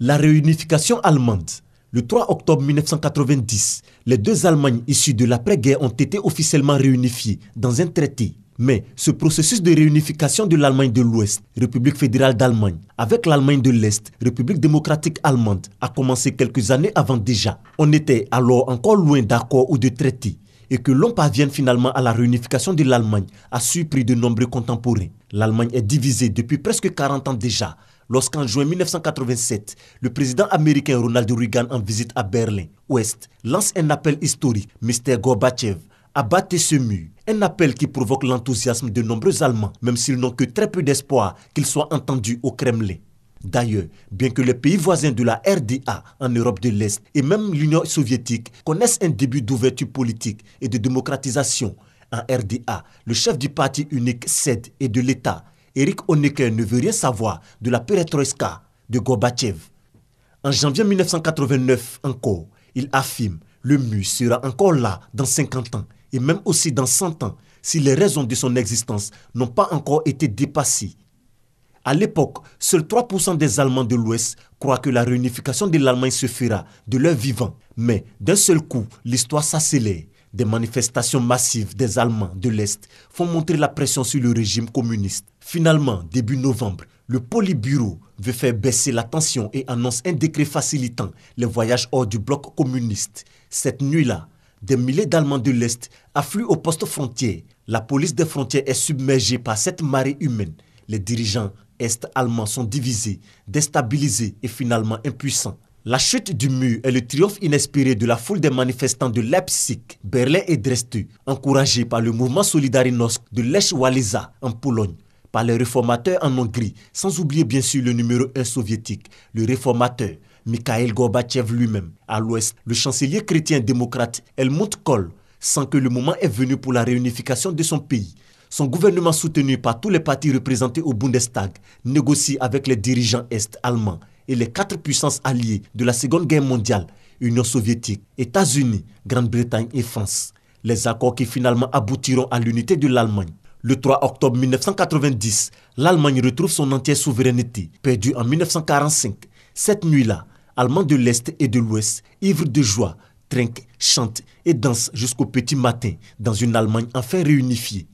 La réunification allemande. Le 3 octobre 1990, les deux Allemagnes issues de l'après-guerre ont été officiellement réunifiées dans un traité. Mais ce processus de réunification de l'Allemagne de l'Ouest, République fédérale d'Allemagne, avec l'Allemagne de l'Est, République démocratique allemande, a commencé quelques années avant déjà. On était alors encore loin d'accords ou de traités. Et que l'on parvienne finalement à la réunification de l'Allemagne a surpris de nombreux contemporains. L'Allemagne est divisée depuis presque 40 ans déjà, lorsqu'en juin 1987, le président américain Ronald Reagan en visite à Berlin-Ouest lance un appel historique, Mr Gorbatchev, abattez ce mur. Un appel qui provoque l'enthousiasme de nombreux Allemands, même s'ils n'ont que très peu d'espoir qu'il soit entendu au Kremlin. D'ailleurs, bien que les pays voisins de la RDA en Europe de l'Est et même l'Union soviétique connaissent un début d'ouverture politique et de démocratisation, en RDA, le chef du parti unique CED et de l'État, Erich Honecker, ne veut rien savoir de la perestroïka de Gorbatchev. En janvier 1989 encore, il affirme « Le mur sera encore là dans 50 ans et même aussi dans 100 ans si les raisons de son existence n'ont pas encore été dépassées. » À l'époque, seuls 3% des Allemands de l'Ouest croient que la réunification de l'Allemagne se fera de leur vivant. Mais d'un seul coup, l'histoire s'accélère. Des manifestations massives des Allemands de l'Est font montrer la pression sur le régime communiste. Finalement, début novembre, le Politburo veut faire baisser la tension et annonce un décret facilitant les voyages hors du bloc communiste. Cette nuit-là, des milliers d'Allemands de l'Est affluent aux postes frontières. La police des frontières est submergée par cette marée humaine. Les dirigeants est-allemands sont divisés, déstabilisés et finalement impuissants. La chute du mur est le triomphe inespéré de la foule des manifestants de Leipzig, Berlin et Dresde, encouragés par le mouvement Solidarność de Lech-Wałęsa en Pologne, par les réformateurs en Hongrie, sans oublier bien sûr le numéro 1 soviétique, le réformateur Mikhail Gorbatchev lui-même. À l'ouest, le chancelier chrétien-démocrate Helmut Kohl sent que le moment est venu pour la réunification de son pays. Son gouvernement soutenu par tous les partis représentés au Bundestag négocie avec les dirigeants est-allemands et les 4 puissances alliées de la Seconde Guerre mondiale, Union soviétique, États-Unis, Grande-Bretagne et France. Les accords qui finalement aboutiront à l'unité de l'Allemagne. Le 3 octobre 1990, l'Allemagne retrouve son entière souveraineté, perdue en 1945. Cette nuit-là, Allemands de l'Est et de l'Ouest, ivres de joie, trinquent, chantent et dansent jusqu'au petit matin dans une Allemagne enfin réunifiée.